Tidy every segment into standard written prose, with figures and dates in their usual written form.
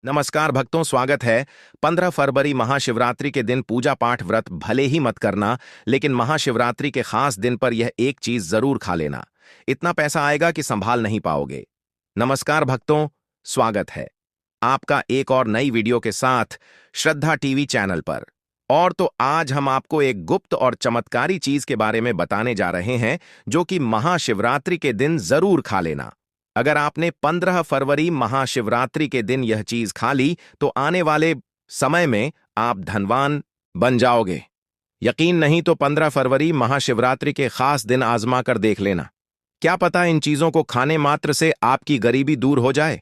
नमस्कार भक्तों, स्वागत है। 15 फरवरी महाशिवरात्रि के दिन पूजा पाठ व्रत भले ही मत करना, लेकिन महाशिवरात्रि के खास दिन पर यह एक चीज जरूर खा लेना। इतना पैसा आएगा कि संभाल नहीं पाओगे। नमस्कार भक्तों, स्वागत है आपका एक और नई वीडियो के साथ श्रद्धा टीवी चैनल पर। और तो आज हम आपको एक गुप्त और चमत्कारी चीज के बारे में बताने जा रहे हैं, जो कि महाशिवरात्रि के दिन जरूर खा लेना। अगर आपने 15 फरवरी महाशिवरात्रि के दिन यह चीज खा ली तो आने वाले समय में आप धनवान बन जाओगे। यकीन नहीं तो 15 फरवरी महाशिवरात्रि के खास दिन आजमा कर देख लेना। क्या पता इन चीजों को खाने मात्र से आपकी गरीबी दूर हो जाए।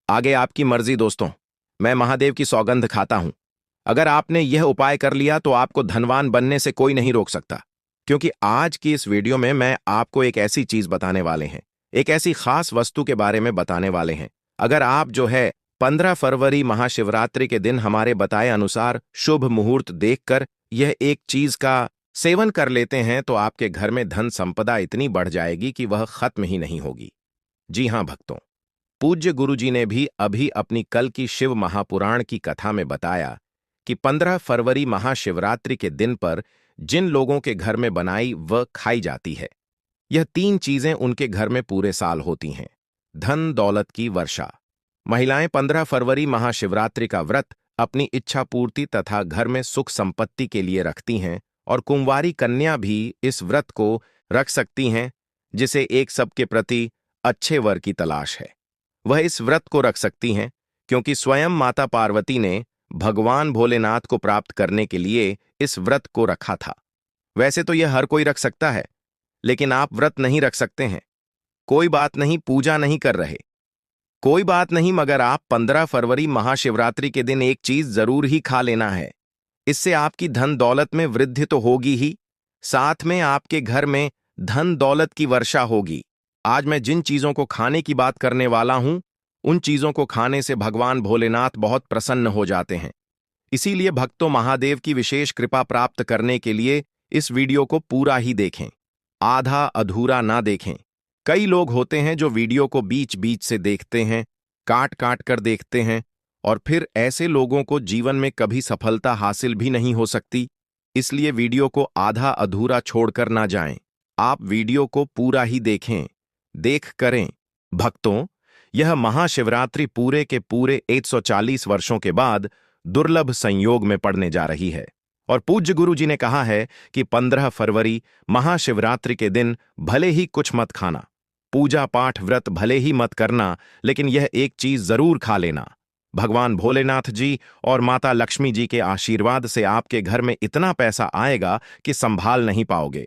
आगे आपकी मर्जी दोस्तों, मैं महादेव की सौगंध खाता हूं। अगर आपने यह उपाय कर लिया तो आपको धनवान बनने से कोई नहीं रोक सकता, क्योंकि आज की इस वीडियो में मैं आपको एक ऐसी चीज बताने वाले हैं, एक ऐसी खास वस्तु के बारे में बताने वाले हैं। अगर आप 15 फरवरी महाशिवरात्रि के दिन हमारे बताए अनुसार शुभ मुहूर्त देखकर यह एक चीज का सेवन कर लेते हैं तो आपके घर में धन संपदा इतनी बढ़ जाएगी कि वह खत्म ही नहीं होगी। जी हां भक्तों, पूज्य गुरुजी ने भी अभी अपनी कल की शिव महापुराण की कथा में बताया कि 15 फरवरी महाशिवरात्रि के दिन पर जिन लोगों के घर में बनाई व खाई जाती है, यह 3 चीजें उनके घर में पूरे साल होती हैं। धन दौलत की वर्षा। महिलाएं 15 फरवरी महाशिवरात्रि का व्रत अपनी इच्छा पूर्ति तथा घर में सुख संपत्ति के लिए रखती हैं, और कुंवारी कन्या भी इस व्रत को रख सकती हैं, जिसे एक सबके प्रति अच्छे वर की तलाश है। वह इस व्रत को रख सकती हैं क्योंकि स्वयं माता पार्वती ने भगवान भोलेनाथ को प्राप्त करने के लिए इस व्रत को रखा था। वैसे तो यह हर कोई रख सकता है, लेकिन आप व्रत नहीं रख सकते हैं। कोई बात नहीं, पूजा नहीं कर रहे, कोई बात नहीं, मगर आप 15 फरवरी महाशिवरात्रि के दिन एक चीज जरूर ही खा लेना है। इससे आपकी धन दौलत में वृद्धि तो होगी ही, साथ में आपके घर में धन दौलत की वर्षा होगी। आज मैं जिन चीजों को खाने की बात करने वाला हूं, उन चीजों को खाने से भगवान भोलेनाथ बहुत प्रसन्न हो जाते हैं। इसीलिए भक्तों, महादेव की विशेष कृपा प्राप्त करने के लिए इस वीडियो को पूरा ही देखें, आधा अधूरा ना देखें। कई लोग होते हैं जो वीडियो को बीच बीच से देखते हैं, काट काट कर देखते हैं, और फिर ऐसे लोगों को जीवन में कभी सफलता हासिल भी नहीं हो सकती। इसलिए वीडियो को आधा अधूरा छोड़कर ना जाएं, आप वीडियो को पूरा ही देखें, देख करें। भक्तों, यह महाशिवरात्रि पूरे के पूरे 140 वर्षों के बाद दुर्लभ संयोग में पड़ने जा रही है, और पूज्य गुरु जी ने कहा है कि 15 फरवरी महाशिवरात्रि के दिन भले ही कुछ मत खाना, पूजा पाठ व्रत भले ही मत करना, लेकिन यह एक चीज जरूर खा लेना। भगवान भोलेनाथ जी और माता लक्ष्मी जी के आशीर्वाद से आपके घर में इतना पैसा आएगा कि संभाल नहीं पाओगे।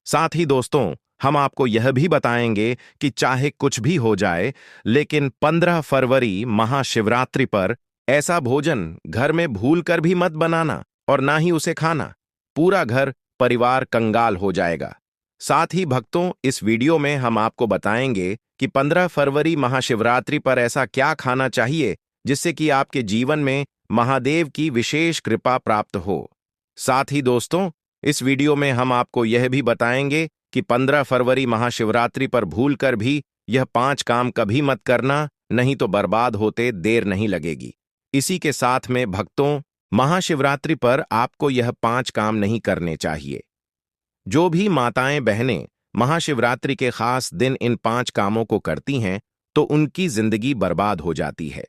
साथ ही दोस्तों, हम आपको यह भी बताएंगे कि चाहे कुछ भी हो जाए, लेकिन 15 फरवरी महाशिवरात्रि पर ऐसा भोजन घर में भूल कर भी मत बनाना और ना ही उसे खाना। पूरा घर परिवार कंगाल हो जाएगा। साथ ही भक्तों, इस वीडियो में हम आपको बताएंगे कि 15 फरवरी महाशिवरात्रि पर ऐसा क्या खाना चाहिए जिससे कि आपके जीवन में महादेव की विशेष कृपा प्राप्त हो। साथ ही दोस्तों, इस वीडियो में हम आपको यह भी बताएंगे कि 15 फरवरी महाशिवरात्रि पर भूल कर भी यह 5 काम कभी मत करना, नहीं तो बर्बाद होते देर नहीं लगेगी। इसी के साथ में भक्तों, महाशिवरात्रि पर आपको यह 5 काम नहीं करने चाहिए। जो भी माताएं बहनें महाशिवरात्रि के खास दिन इन 5 कामों को करती हैं तो उनकी जिंदगी बर्बाद हो जाती है,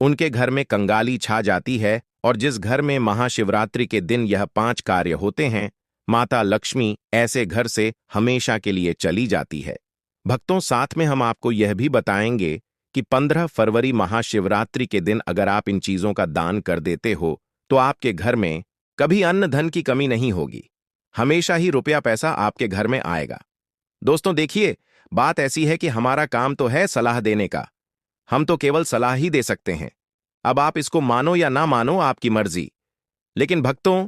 उनके घर में कंगाली छा जाती है, और जिस घर में महाशिवरात्रि के दिन यह 5 कार्य होते हैं, माता लक्ष्मी ऐसे घर से हमेशा के लिए चली जाती है। भक्तों, साथ में हम आपको यह भी बताएंगे कि 15 फरवरी महाशिवरात्रि के दिन अगर आप इन चीजों का दान कर देते हो तो आपके घर में कभी अन्न धन की कमी नहीं होगी, हमेशा ही रुपया पैसा आपके घर में आएगा। दोस्तों देखिए, बात ऐसी है कि हमारा काम तो है सलाह देने का, हम तो केवल सलाह ही दे सकते हैं। अब आप इसको मानो या ना मानो, आपकी मर्जी। लेकिन भक्तों,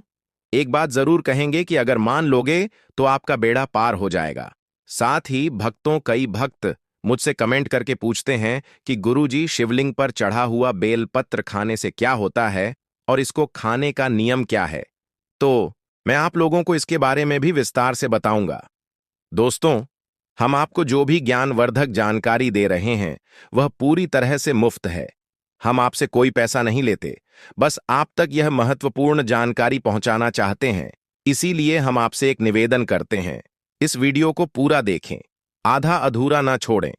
एक बात जरूर कहेंगे कि अगर मान लोगे तो आपका बेड़ा पार हो जाएगा। साथ ही भक्तों, कई भक्त मुझसे कमेंट करके पूछते हैं कि गुरुजी, शिवलिंग पर चढ़ा हुआ बेलपत्र खाने से क्या होता है और इसको खाने का नियम क्या है। तो मैं आप लोगों को इसके बारे में भी विस्तार से बताऊंगा। दोस्तों, हम आपको जो भी ज्ञानवर्धक जानकारी दे रहे हैं वह पूरी तरह से मुफ्त है। हम आपसे कोई पैसा नहीं लेते, बस आप तक यह महत्वपूर्ण जानकारी पहुंचाना चाहते हैं। इसीलिए हम आपसे एक निवेदन करते हैं, इस वीडियो को पूरा देखें, आधा अधूरा ना छोड़ें।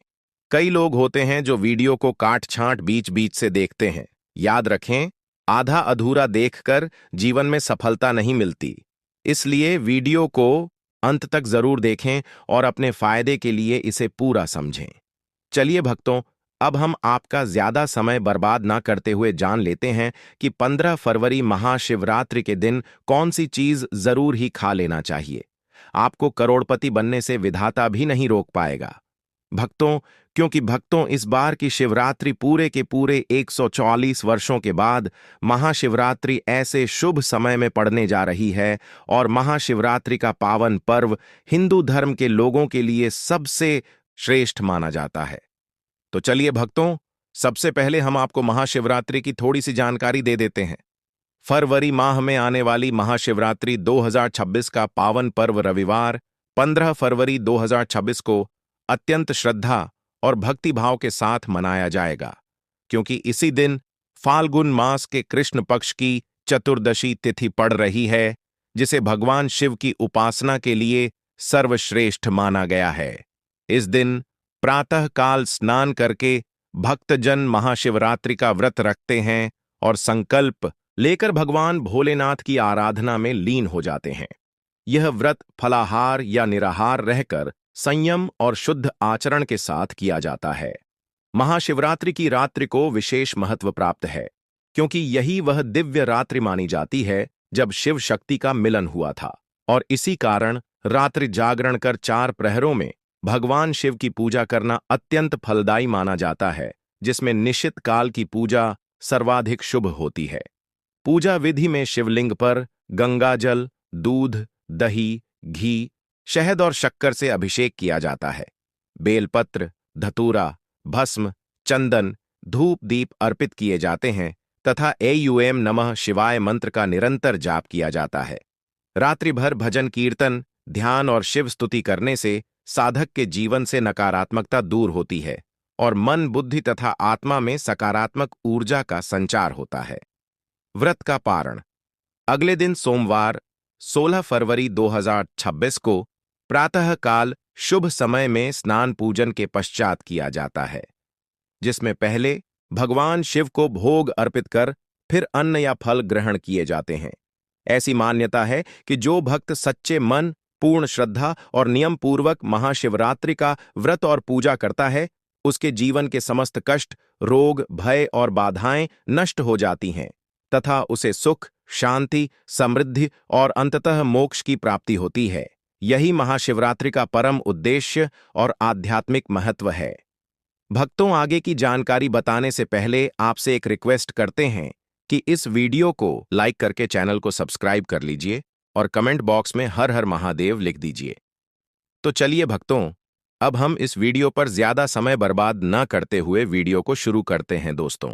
कई लोग होते हैं जो वीडियो को काट छांट बीच बीच से देखते हैं। याद रखें, आधा अधूरा देखकर जीवन में सफलता नहीं मिलती। इसलिए वीडियो को अंत तक जरूर देखें और अपने फायदे के लिए इसे पूरा समझें। चलिए भक्तों, अब हम आपका ज्यादा समय बर्बाद ना करते हुए जान लेते हैं कि 15 फरवरी महाशिवरात्रि के दिन कौन सी चीज जरूर ही खा लेना चाहिए। आपको करोड़पति बनने से विधाता भी नहीं रोक पाएगा भक्तों, क्योंकि भक्तों इस बार की शिवरात्रि पूरे के पूरे 144 वर्षों के बाद महाशिवरात्रि ऐसे शुभ समय में पड़ने जा रही है और महाशिवरात्रि का पावन पर्व हिंदू धर्म के लोगों के लिए सबसे श्रेष्ठ माना जाता है। तो चलिए भक्तों, सबसे पहले हम आपको महाशिवरात्रि की थोड़ी सी जानकारी दे देते हैं। फरवरी माह में आने वाली महाशिवरात्रि 2026 का पावन पर्व रविवार 15 फरवरी 2026 को अत्यंत श्रद्धा और भक्तिभाव के साथ मनाया जाएगा, क्योंकि इसी दिन फाल्गुन मास के कृष्ण पक्ष की चतुर्दशी तिथि पड़ रही है, जिसे भगवान शिव की उपासना के लिए सर्वश्रेष्ठ माना गया है। इस दिन प्रातःकाल स्नान करके भक्तजन महाशिवरात्रि का व्रत रखते हैं और संकल्प लेकर भगवान भोलेनाथ की आराधना में लीन हो जाते हैं। यह व्रत फलाहार या निराहार रहकर संयम और शुद्ध आचरण के साथ किया जाता है। महाशिवरात्रि की रात्रि को विशेष महत्व प्राप्त है, क्योंकि यही वह दिव्य रात्रि मानी जाती है जब शिव शक्ति का मिलन हुआ था, और इसी कारण रात्रि जागरण कर 4 प्रहरों में भगवान शिव की पूजा करना अत्यंत फलदायी माना जाता है, जिसमें निश्चित काल की पूजा सर्वाधिक शुभ होती है। पूजा विधि में शिवलिंग पर गंगाजल, दूध, दही, घी, शहद और शक्कर से अभिषेक किया जाता है। बेलपत्र, धतूरा, भस्म, चंदन, धूप दीप अर्पित किए जाते हैं तथा एयूएम नमः शिवाय मंत्र का निरंतर जाप किया जाता है। रात्रि भर भजन कीर्तन, ध्यान और शिव स्तुति करने से साधक के जीवन से नकारात्मकता दूर होती है और मन, बुद्धि तथा आत्मा में सकारात्मक ऊर्जा का संचार होता है। व्रत का पारण अगले दिन सोमवार 16 फरवरी 2026 को प्रातःकाल शुभ समय में स्नान पूजन के पश्चात किया जाता है, जिसमें पहले भगवान शिव को भोग अर्पित कर फिर अन्न या फल ग्रहण किए जाते हैं। ऐसी मान्यता है कि जो भक्त सच्चे मन, पूर्ण श्रद्धा और नियम पूर्वक महाशिवरात्रि का व्रत और पूजा करता है, उसके जीवन के समस्त कष्ट, रोग, भय और बाधाएं नष्ट हो जाती हैं तथा उसे सुख, शांति, समृद्धि और अंततः मोक्ष की प्राप्ति होती है। यही महाशिवरात्रि का परम उद्देश्य और आध्यात्मिक महत्व है। भक्तों, आगे की जानकारी बताने से पहले आपसे एक रिक्वेस्ट करते हैं कि इस वीडियो को लाइक करके चैनल को सब्सक्राइब कर लीजिए और कमेंट बॉक्स में हर हर महादेव लिख दीजिए। तो चलिए भक्तों, अब हम इस वीडियो पर ज्यादा समय बर्बाद न करते हुए वीडियो को शुरू करते हैं। दोस्तों,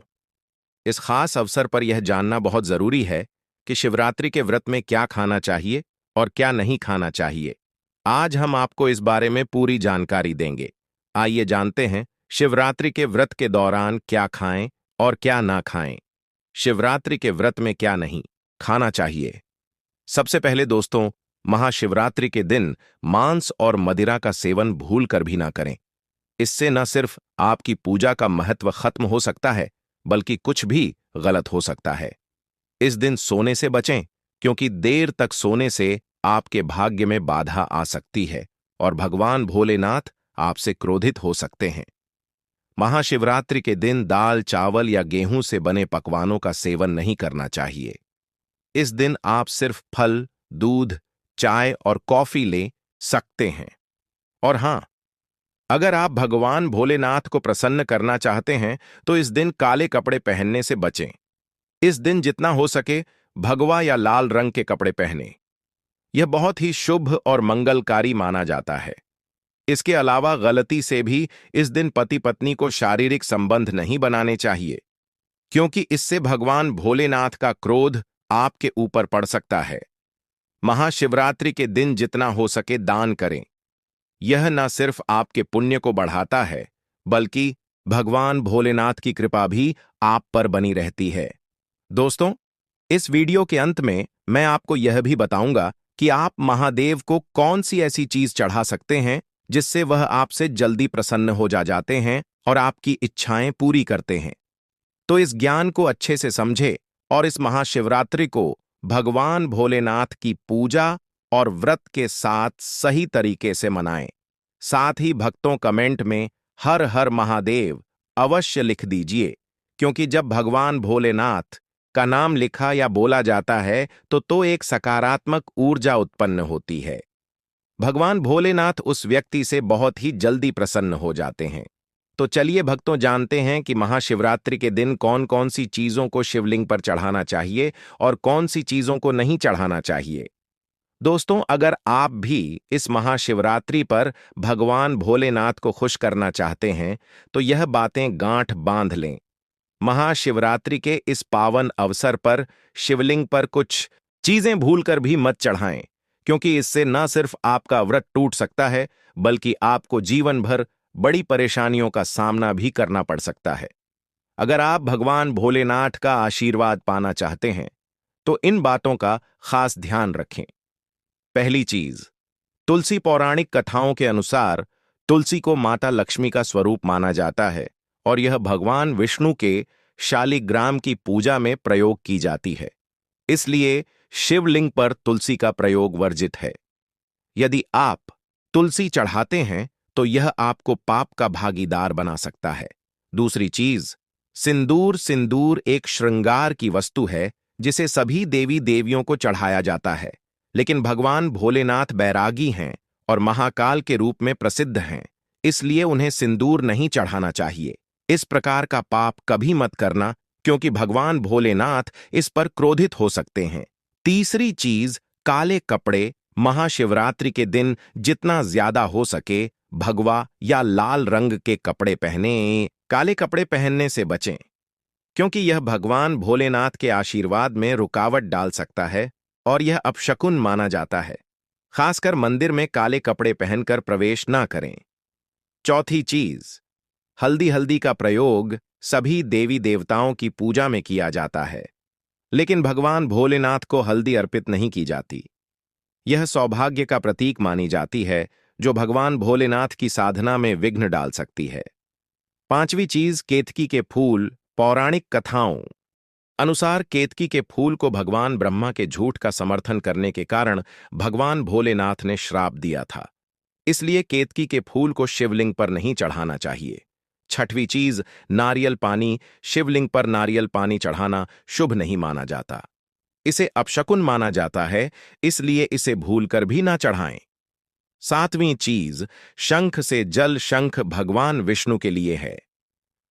इस खास अवसर पर यह जानना बहुत जरूरी है कि शिवरात्रि के व्रत में क्या खाना चाहिए और क्या नहीं खाना चाहिए। आज हम आपको इस बारे में पूरी जानकारी देंगे। आइए जानते हैं शिवरात्रि के व्रत के दौरान क्या खाएं और क्या ना खाएं। शिवरात्रि के व्रत में क्या नहीं खाना चाहिए। सबसे पहले दोस्तों, महाशिवरात्रि के दिन मांस और मदिरा का सेवन भूल कर भी ना करें। इससे न सिर्फ आपकी पूजा का महत्व खत्म हो सकता है, बल्कि कुछ भी गलत हो सकता है। इस दिन सोने से बचें, क्योंकि देर तक सोने से आपके भाग्य में बाधा आ सकती है और भगवान भोलेनाथ आपसे क्रोधित हो सकते हैं। महाशिवरात्रि के दिन दाल, चावल या गेहूं से बने पकवानों का सेवन नहीं करना चाहिए। इस दिन आप सिर्फ फल, दूध, चाय और कॉफी ले सकते हैं। और हां, अगर आप भगवान भोलेनाथ को प्रसन्न करना चाहते हैं तो इस दिन काले कपड़े पहनने से बचें। इस दिन जितना हो सके भगवा या लाल रंग के कपड़े पहनें। यह बहुत ही शुभ और मंगलकारी माना जाता है। इसके अलावा गलती से भी इस दिन पति पत्नी को शारीरिक संबंध नहीं बनाने चाहिए, क्योंकि इससे भगवान भोलेनाथ का क्रोध आपके ऊपर पड़ सकता है। महाशिवरात्रि के दिन जितना हो सके दान करें। यह न सिर्फ आपके पुण्य को बढ़ाता है, बल्कि भगवान भोलेनाथ की कृपा भी आप पर बनी रहती है। दोस्तों, इस वीडियो के अंत में मैं आपको यह भी बताऊंगा कि आप महादेव को कौन सी ऐसी चीज चढ़ा सकते हैं जिससे वह आपसे जल्दी प्रसन्न हो जाते हैं और आपकी इच्छाएं पूरी करते हैं। तो इस ज्ञान को अच्छे से समझे और इस महाशिवरात्रि को भगवान भोलेनाथ की पूजा और व्रत के साथ सही तरीके से मनाएं। साथ ही भक्तों कमेंट में हर हर महादेव अवश्य लिख दीजिए, क्योंकि जब भगवान भोलेनाथ का नाम लिखा या बोला जाता है तो एक सकारात्मक ऊर्जा उत्पन्न होती है। भगवान भोलेनाथ उस व्यक्ति से बहुत ही जल्दी प्रसन्न हो जाते हैं। तो चलिए भक्तों, जानते हैं कि महाशिवरात्रि के दिन कौन कौन सी चीजों को शिवलिंग पर चढ़ाना चाहिए और कौन सी चीजों को नहीं चढ़ाना चाहिए। दोस्तों, अगर आप भी इस महाशिवरात्रि पर भगवान भोलेनाथ को खुश करना चाहते हैं तो यह बातें गांठ बांध लें। महाशिवरात्रि के इस पावन अवसर पर शिवलिंग पर कुछ चीजें भूलकर भी मत चढ़ाएं, क्योंकि इससे न सिर्फ आपका व्रत टूट सकता है बल्कि आपको जीवन भर बड़ी परेशानियों का सामना भी करना पड़ सकता है। अगर आप भगवान भोलेनाथ का आशीर्वाद पाना चाहते हैं तो इन बातों का खास ध्यान रखें। पहली चीज, तुलसी पौराणिक कथाओं के अनुसार तुलसी को माता लक्ष्मी का स्वरूप माना जाता है और यह भगवान विष्णु के शालिग्राम की पूजा में प्रयोग की जाती है। इसलिए शिवलिंग पर तुलसी का प्रयोग वर्जित है। यदि आप तुलसी चढ़ाते हैं तो यह आपको पाप का भागीदार बना सकता है। दूसरी चीज, सिंदूर एक श्रृंगार की वस्तु है जिसे सभी देवी देवियों को चढ़ाया जाता है, लेकिन भगवान भोलेनाथ बैरागी हैं और महाकाल के रूप में प्रसिद्ध हैं, इसलिए उन्हें सिंदूर नहीं चढ़ाना चाहिए। इस प्रकार का पाप कभी मत करना, क्योंकि भगवान भोलेनाथ इस पर क्रोधित हो सकते हैं। तीसरी चीज, काले कपड़े महाशिवरात्रि के दिन जितना ज्यादा हो सके भगवा या लाल रंग के कपड़े पहने। काले कपड़े पहनने से बचें, क्योंकि यह भगवान भोलेनाथ के आशीर्वाद में रुकावट डाल सकता है और यह अपशकुन माना जाता है। खासकर मंदिर में काले कपड़े पहनकर प्रवेश ना करें। चौथी चीज, हल्दी का प्रयोग सभी देवी देवताओं की पूजा में किया जाता है, लेकिन भगवान भोलेनाथ को हल्दी अर्पित नहीं की जाती। यह सौभाग्य का प्रतीक मानी जाती है, जो भगवान भोलेनाथ की साधना में विघ्न डाल सकती है। पांचवी चीज, केतकी के फूल। पौराणिक कथाओं अनुसार केतकी के फूल को भगवान ब्रह्मा के झूठ का समर्थन करने के कारण भगवान भोलेनाथ ने श्राप दिया था। इसलिए केतकी के फूल को शिवलिंग पर नहीं चढ़ाना चाहिए। छठवीं चीज, नारियल पानी। शिवलिंग पर नारियल पानी चढ़ाना शुभ नहीं माना जाता। इसे अपशकुन माना जाता है, इसलिए इसे भूलकर भी ना चढ़ाएं। सातवीं चीज, शंख से जल। शंख भगवान विष्णु के लिए है।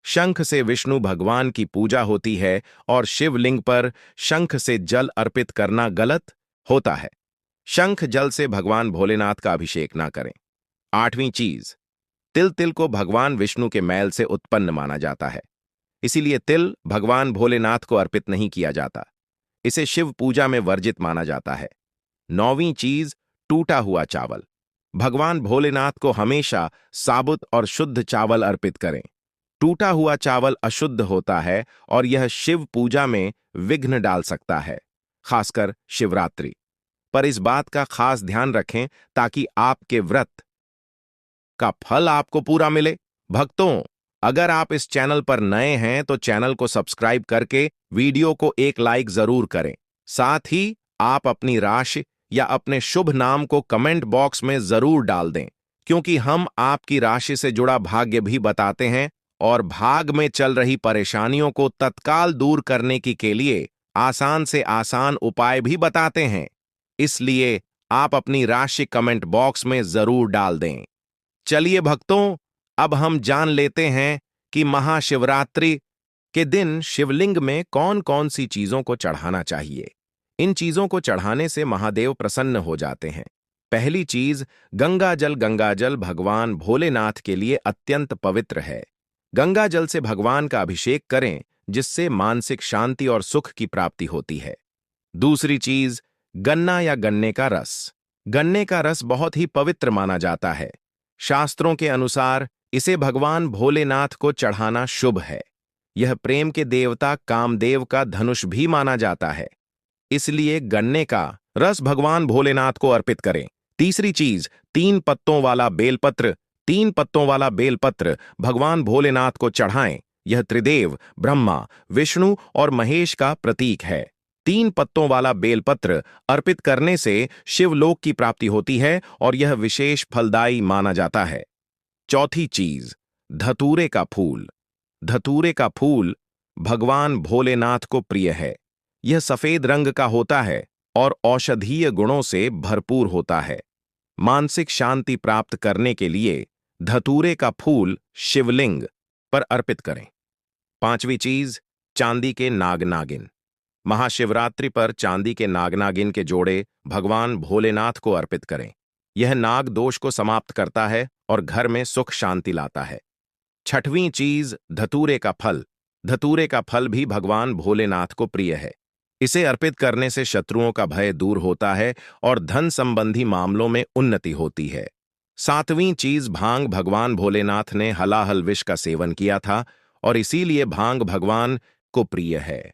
शंख से विष्णु भगवान की पूजा होती है और शिवलिंग पर शंख से जल अर्पित करना गलत होता है। शंख जल से भगवान भोलेनाथ का अभिषेक ना करें। आठवीं चीज, तिल को भगवान विष्णु के मैल से उत्पन्न माना जाता है, इसीलिए तिल भगवान भोलेनाथ को अर्पित नहीं किया जाता। इसे शिव पूजा में वर्जित माना जाता है। नौवीं चीज, टूटा हुआ चावल। भगवान भोलेनाथ को हमेशा साबुत और शुद्ध चावल अर्पित करें। टूटा हुआ चावल अशुद्ध होता है और यह शिव पूजा में विघ्न डाल सकता है, खासकर शिवरात्रि पर। इस बात का खास ध्यान रखें ताकि आपके व्रत का फल आपको पूरा मिले। भक्तों, अगर आप इस चैनल पर नए हैं तो चैनल को सब्सक्राइब करके वीडियो को एक लाइक जरूर करें। साथ ही आप अपनी राशि या अपने शुभ नाम को कमेंट बॉक्स में जरूर डाल दें, क्योंकि हम आपकी राशि से जुड़ा भाग्य भी बताते हैं और भाग में चल रही परेशानियों को तत्काल दूर करने के लिए आसान से आसान उपाय भी बताते हैं। इसलिए आप अपनी राशि कमेंट बॉक्स में जरूर डाल दें। चलिए भक्तों, अब हम जान लेते हैं कि महाशिवरात्रि के दिन शिवलिंग में कौन कौन सी चीजों को चढ़ाना चाहिए। इन चीजों को चढ़ाने से महादेव प्रसन्न हो जाते हैं। पहली चीज, गंगाजल। गंगाजल भगवान भोलेनाथ के लिए अत्यंत पवित्र है। गंगा जल से भगवान का अभिषेक करें, जिससे मानसिक शांति और सुख की प्राप्ति होती है। दूसरी चीज, गन्ना या गन्ने का रस। गन्ने का रस बहुत ही पवित्र माना जाता है। शास्त्रों के अनुसार इसे भगवान भोलेनाथ को चढ़ाना शुभ है। यह प्रेम के देवता कामदेव का धनुष भी माना जाता है, इसलिए गन्ने का रस भगवान भोलेनाथ को अर्पित करें। तीसरी चीज, 3 पत्तों वाला बेलपत्र भगवान भोलेनाथ को चढ़ाएं। यह त्रिदेव ब्रह्मा, विष्णु और महेश का प्रतीक है। 3 पत्तों वाला बेलपत्र अर्पित करने से शिवलोक की प्राप्ति होती है और यह विशेष फलदायी माना जाता है। चौथी चीज, धतूरे का फूल। धतूरे का फूल भगवान भोलेनाथ को प्रिय है। यह सफेद रंग का होता है और औषधीय गुणों से भरपूर होता है। मानसिक शांति प्राप्त करने के लिए धतूरे का फूल शिवलिंग पर अर्पित करें। पांचवी चीज, चांदी के नाग नागिन। महाशिवरात्रि पर चांदी के नाग नागिन के जोड़े भगवान भोलेनाथ को अर्पित करें। यह नाग दोष को समाप्त करता है और घर में सुख शांति लाता है। छठवीं चीज, धतूरे का फल। धतूरे का फल भी भगवान भोलेनाथ को प्रिय है। इसे अर्पित करने से शत्रुओं का भय दूर होता है और धन संबंधी मामलों में उन्नति होती है। सातवीं चीज, भांग। भगवान भोलेनाथ ने हलाहल विष का सेवन किया था और इसीलिए भांग भगवान को प्रिय है।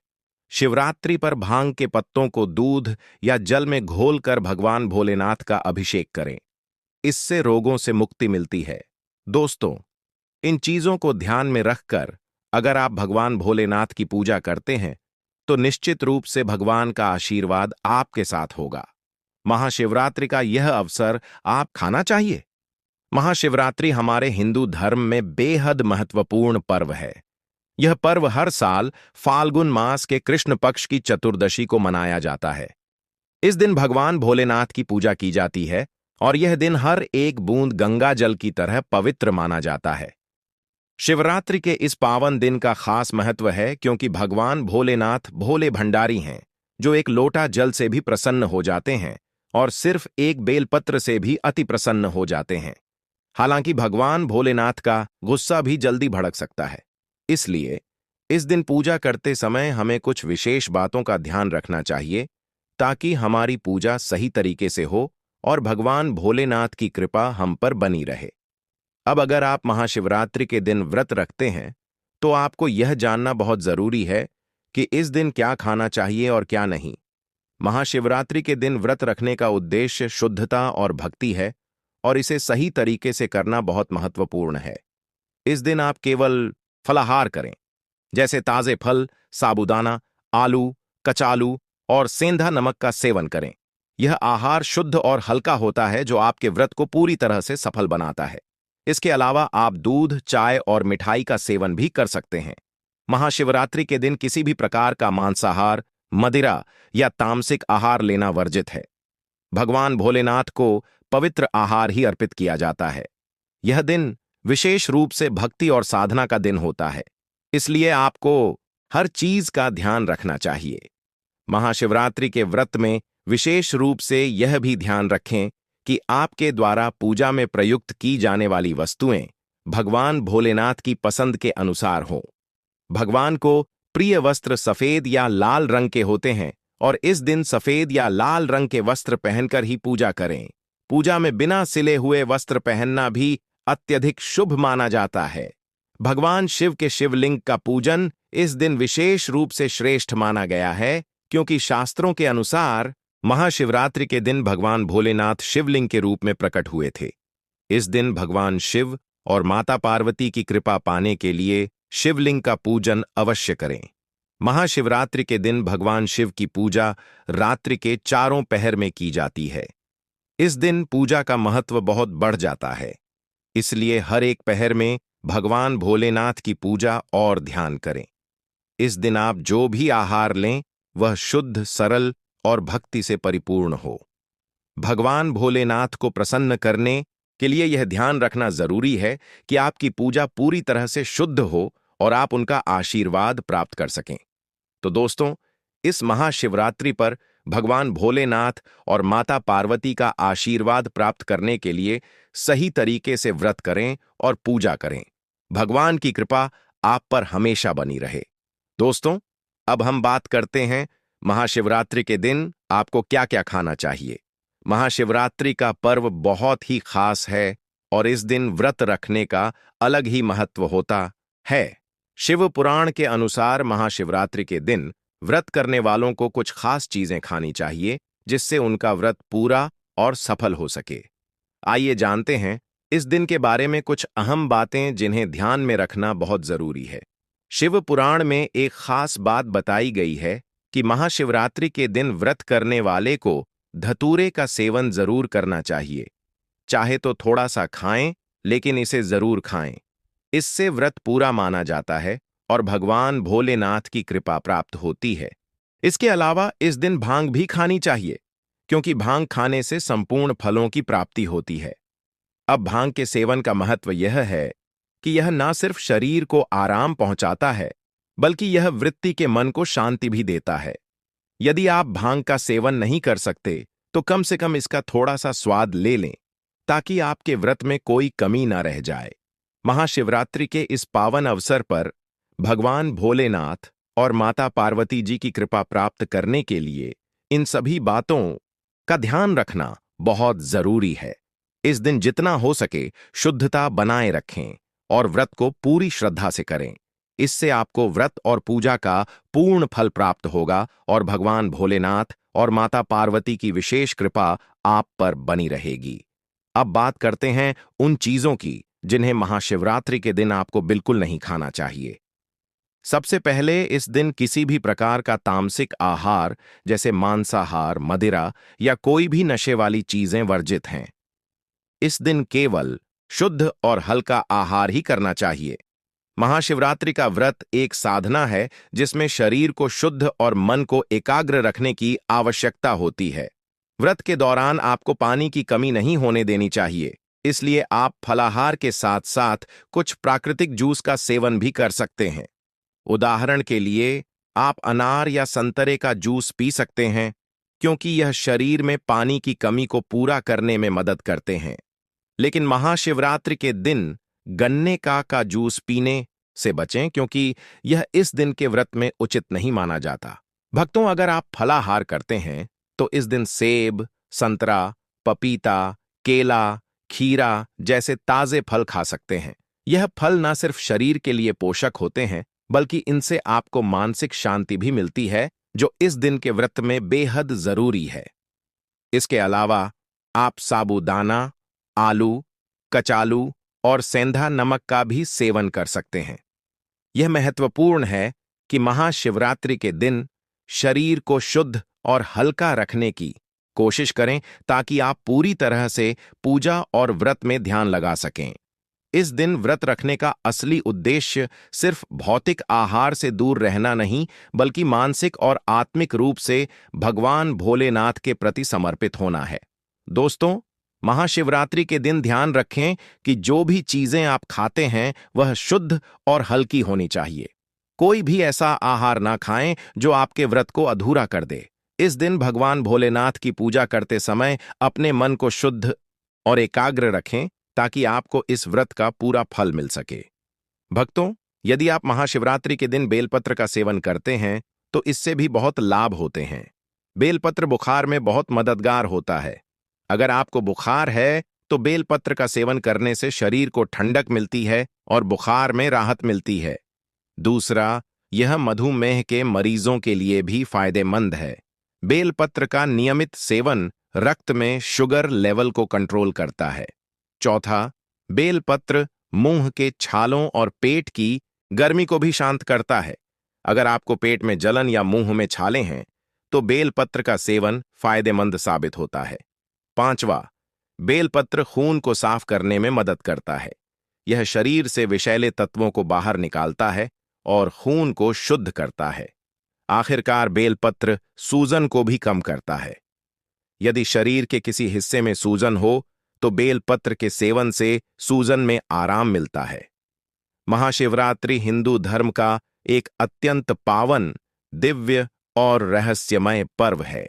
शिवरात्रि पर भांग के पत्तों को दूध या जल में घोलकर भगवान भोलेनाथ का अभिषेक करें। इससे रोगों से मुक्ति मिलती है। दोस्तों, इन चीजों को ध्यान में रखकर अगर आप भगवान भोलेनाथ की पूजा करते हैं तो निश्चित रूप से भगवान का आशीर्वाद आपके साथ होगा। महाशिवरात्रि का यह अवसर आप खाना चाहिए। महाशिवरात्रि हमारे हिंदू धर्म में बेहद महत्वपूर्ण पर्व है। यह पर्व हर साल फाल्गुन मास के कृष्ण पक्ष की चतुर्दशी को मनाया जाता है। इस दिन भगवान भोलेनाथ की पूजा की जाती है और यह दिन हर एक बूंद गंगा जल की तरह पवित्र माना जाता है। शिवरात्रि के इस पावन दिन का खास महत्व है क्योंकि भगवान भोलेनाथ भोले भंडारी हैं, जो एक लोटा जल से भी प्रसन्न हो जाते हैं और सिर्फ एक बेलपत्र से भी अति प्रसन्न हो जाते हैं। हालांकि भगवान भोलेनाथ का गुस्सा भी जल्दी भड़क सकता है, इसलिए इस दिन पूजा करते समय हमें कुछ विशेष बातों का ध्यान रखना चाहिए ताकि हमारी पूजा सही तरीके से हो और भगवान भोलेनाथ की कृपा हम पर बनी रहे। अब अगर आप महाशिवरात्रि के दिन व्रत रखते हैं तो आपको यह जानना बहुत जरूरी है कि इस दिन क्या खाना चाहिए और क्या नहीं। महाशिवरात्रि के दिन व्रत रखने का उद्देश्य शुद्धता और भक्ति है और इसे सही तरीके से करना बहुत महत्वपूर्ण है। इस दिन आप केवल फलाहार करें, जैसे ताजे फल, साबूदाना, आलू, कचालू और सेंधा नमक का सेवन करें। यह आहार शुद्ध और हल्का होता है जो आपके व्रत को पूरी तरह से सफल बनाता है। इसके अलावा आप दूध, चाय और मिठाई का सेवन भी कर सकते हैं। महाशिवरात्रि के दिन किसी भी प्रकार का मांसाहार, मदिरा या तामसिक आहार लेना वर्जित है। भगवान भोलेनाथ को पवित्र आहार ही अर्पित किया जाता है। यह दिन विशेष रूप से भक्ति और साधना का दिन होता है, इसलिए आपको हर चीज का ध्यान रखना चाहिए। महाशिवरात्रि के व्रत में विशेष रूप से यह भी ध्यान रखें कि आपके द्वारा पूजा में प्रयुक्त की जाने वाली वस्तुएं भगवान भोलेनाथ की पसंद के अनुसार हों। भगवान को प्रिय वस्त्र सफेद या लाल रंग के होते हैं और इस दिन सफेद या लाल रंग के वस्त्र पहनकर ही पूजा करें। पूजा में बिना सिले हुए वस्त्र पहनना भी अत्यधिक शुभ माना जाता है। भगवान शिव के शिवलिंग का पूजन इस दिन विशेष रूप से श्रेष्ठ माना गया है क्योंकि शास्त्रों के अनुसार महाशिवरात्रि के दिन भगवान भोलेनाथ शिवलिंग के रूप में प्रकट हुए थे। इस दिन भगवान शिव और माता पार्वती की कृपा पाने के लिए शिवलिंग का पूजन अवश्य करें। महाशिवरात्रि के दिन भगवान शिव की पूजा रात्रि के चारों पहर में की जाती है। इस दिन पूजा का महत्व बहुत बढ़ जाता है, इसलिए हर एक पहर में भगवान भोलेनाथ की पूजा और ध्यान करें। इस दिन आप जो भी आहार लें वह शुद्ध, सरल और भक्ति से परिपूर्ण हो। भगवान भोलेनाथ को प्रसन्न करने के लिए यह ध्यान रखना जरूरी है कि आपकी पूजा पूरी तरह से शुद्ध हो और आप उनका आशीर्वाद प्राप्त कर सकें। तो दोस्तों, इस महाशिवरात्रि पर भगवान भोलेनाथ और माता पार्वती का आशीर्वाद प्राप्त करने के लिए सही तरीके से व्रत करें और पूजा करें। भगवान की कृपा आप पर हमेशा बनी रहे। दोस्तों, अब हम बात करते हैं महाशिवरात्रि के दिन आपको क्या क्या खाना चाहिए। महाशिवरात्रि का पर्व बहुत ही खास है और इस दिन व्रत रखने का अलग ही महत्व होता है। शिव पुराण के अनुसार महाशिवरात्रि के दिन व्रत करने वालों को कुछ खास चीजें खानी चाहिए जिससे उनका व्रत पूरा और सफल हो सके। आइए जानते हैं इस दिन के बारे में कुछ अहम बातें जिन्हें ध्यान में रखना बहुत जरूरी है। शिव पुराण में एक खास बात बताई गई है कि महाशिवरात्रि के दिन व्रत करने वाले को धतूरे का सेवन जरूर करना चाहिए। चाहे तो थोड़ा सा खाएं, लेकिन इसे जरूर खाएं। इससे व्रत पूरा माना जाता है और भगवान भोलेनाथ की कृपा प्राप्त होती है। इसके अलावा इस दिन भांग भी खानी चाहिए, क्योंकि भांग खाने से संपूर्ण फलों की प्राप्ति होती है। अब भांग के सेवन का महत्व यह है कि यह न सिर्फ शरीर को आराम पहुंचाता है, बल्कि यह वृत्ति के मन को शांति भी देता है। यदि आप भांग का सेवन नहीं कर सकते, तो कम से कम इसका थोड़ा सा स्वाद ले लें, ताकि आपके व्रत में कोई कमी न रह जाए। महाशिवरात्रि के इस पावन अवसर पर भगवान भोलेनाथ और माता पार्वती जी की कृपा प्राप्त करने के लिए इन सभी बातों का ध्यान रखना बहुत जरूरी है। इस दिन जितना हो सके शुद्धता बनाए रखें और व्रत को पूरी श्रद्धा से करें। इससे आपको व्रत और पूजा का पूर्ण फल प्राप्त होगा और भगवान भोलेनाथ और माता पार्वती की विशेष कृपा आप पर बनी रहेगी। अब बात करते हैं उन चीजों की जिन्हें महाशिवरात्रि के दिन आपको बिल्कुल नहीं खाना चाहिए। सबसे पहले इस दिन किसी भी प्रकार का तामसिक आहार जैसे मांसाहार, मदिरा या कोई भी नशे वाली चीजें वर्जित हैं। इस दिन केवल शुद्ध और हल्का आहार ही करना चाहिए। महाशिवरात्रि का व्रत एक साधना है जिसमें शरीर को शुद्ध और मन को एकाग्र रखने की आवश्यकता होती है। व्रत के दौरान आपको पानी की कमी नहीं होने देनी चाहिए, इसलिए आप फलाहार के साथ साथ कुछ प्राकृतिक जूस का सेवन भी कर सकते हैं। उदाहरण के लिए आप अनार या संतरे का जूस पी सकते हैं, क्योंकि यह शरीर में पानी की कमी को पूरा करने में मदद करते हैं। लेकिन महाशिवरात्रि के दिन गन्ने का जूस पीने से बचें, क्योंकि यह इस दिन के व्रत में उचित नहीं माना जाता। भक्तों, अगर आप फलाहार करते हैं तो इस दिन सेब, संतरा, पपीता, केला, खीरा जैसे ताजे फल खा सकते हैं। यह फल न सिर्फ शरीर के लिए पोषक होते हैं, बल्कि इनसे आपको मानसिक शांति भी मिलती है, जो इस दिन के व्रत में बेहद जरूरी है। इसके अलावा आप साबूदाना, आलू, कचालू और सेंधा नमक का भी सेवन कर सकते हैं। यह महत्वपूर्ण है कि महाशिवरात्रि के दिन शरीर को शुद्ध और हल्का रखने की कोशिश करें, ताकि आप पूरी तरह से पूजा और व्रत में ध्यान लगा सकें। इस दिन व्रत रखने का असली उद्देश्य सिर्फ भौतिक आहार से दूर रहना नहीं, बल्कि मानसिक और आत्मिक रूप से भगवान भोलेनाथ के प्रति समर्पित होना है। दोस्तों, महाशिवरात्रि के दिन ध्यान रखें कि जो भी चीजें आप खाते हैं वह शुद्ध और हल्की होनी चाहिए। कोई भी ऐसा आहार ना खाएं जो आपके व्रत को अधूरा कर दे। इस दिन भगवान भोलेनाथ की पूजा करते समय अपने मन को शुद्ध और एकाग्र रखें, ताकि आपको इस व्रत का पूरा फल मिल सके। भक्तों, यदि आप महाशिवरात्रि के दिन बेलपत्र का सेवन करते हैं तो इससे भी बहुत लाभ होते हैं। बेलपत्र बुखार में बहुत मददगार होता है। अगर आपको बुखार है तो बेलपत्र का सेवन करने से शरीर को ठंडक मिलती है और बुखार में राहत मिलती है। दूसरा, यह मधुमेह के मरीजों के लिए भी फायदेमंद है। बेलपत्र का नियमित सेवन रक्त में शुगर लेवल को कंट्रोल करता है। चौथा, बेलपत्र मुंह के छालों और पेट की गर्मी को भी शांत करता है। अगर आपको पेट में जलन या मुंह में छाले हैं तो बेलपत्र का सेवन फायदेमंद साबित होता है। पांचवा, बेलपत्र खून को साफ करने में मदद करता है। यह शरीर से विषैले तत्वों को बाहर निकालता है और खून को शुद्ध करता है। आखिरकार, बेलपत्र सूजन को भी कम करता है। यदि शरीर के किसी हिस्से में सूजन हो तो बेलपत्र के सेवन से सूजन में आराम मिलता है। महाशिवरात्रि हिंदू धर्म का एक अत्यंत पावन, दिव्य और रहस्यमय पर्व है,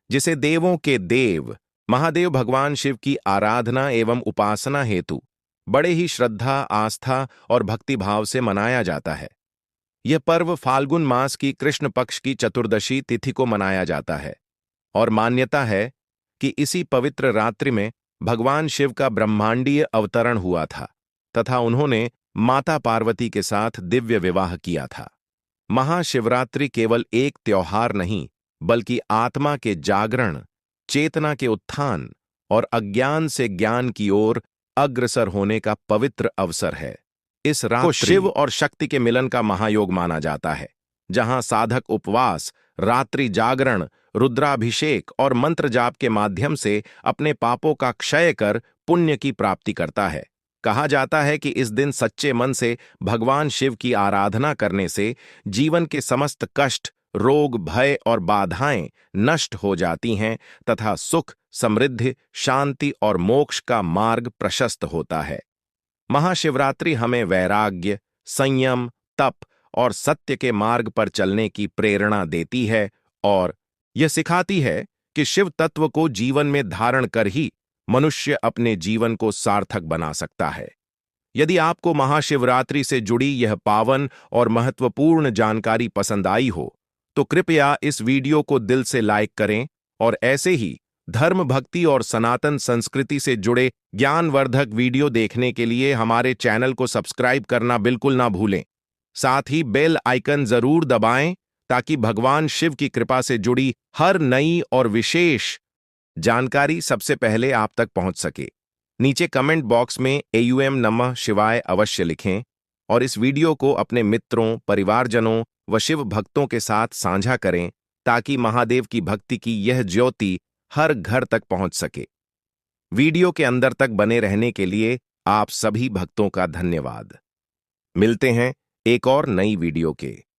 जिसे देवों के देव महादेव भगवान शिव की आराधना एवं उपासना हेतु बड़े ही श्रद्धा, आस्था और भक्तिभाव से मनाया जाता है। यह पर्व फाल्गुन मास की कृष्ण पक्ष की चतुर्दशी तिथि को मनाया जाता है और मान्यता है कि इसी पवित्र रात्रि में भगवान शिव का ब्रह्मांडीय अवतरण हुआ था तथा उन्होंने माता पार्वती के साथ दिव्य विवाह किया था। महाशिवरात्रि केवल एक त्योहार नहीं, बल्कि आत्मा के जागरण, चेतना के उत्थान और अज्ञान से ज्ञान की ओर अग्रसर होने का पवित्र अवसर है। इस रात को शिव और शक्ति के मिलन का महायोग माना जाता है, जहां साधक उपवास, रात्रि जागरण, रुद्राभिषेक और मंत्र जाप के माध्यम से अपने पापों का क्षय कर पुण्य की प्राप्ति करता है। कहा जाता है कि इस दिन सच्चे मन से भगवान शिव की आराधना करने से जीवन के समस्त कष्ट, रोग, भय और बाधाएं नष्ट हो जाती हैं तथा सुख, समृद्धि, शांति और मोक्ष का मार्ग प्रशस्त होता है। महाशिवरात्रि हमें वैराग्य, संयम, तप और सत्य के मार्ग पर चलने की प्रेरणा देती है और यह सिखाती है कि शिव तत्व को जीवन में धारण कर ही मनुष्य अपने जीवन को सार्थक बना सकता है। यदि आपको महाशिवरात्रि से जुड़ी यह पावन और महत्वपूर्ण जानकारी पसंद आई हो, तो कृपया इस वीडियो को दिल से लाइक करें और ऐसे ही धर्म, भक्ति और सनातन संस्कृति से जुड़े ज्ञानवर्धक वीडियो देखने के लिए हमारे चैनल को सब्सक्राइब करना बिल्कुल ना भूलें। साथ ही बेल आइकन जरूर दबाएं ताकि भगवान शिव की कृपा से जुड़ी हर नई और विशेष जानकारी सबसे पहले आप तक पहुंच सके। नीचे कमेंट बॉक्स में एयूएम नमः शिवाय अवश्य लिखें और इस वीडियो को अपने मित्रों, परिवारजनों व शिव भक्तों के साथ साझा करें ताकि महादेव की भक्ति की यह ज्योति हर घर तक पहुंच सके। वीडियो के अंदर तक बने रहने के लिए आप सभी भक्तों का धन्यवाद। मिलते हैं एक और नई वीडियो के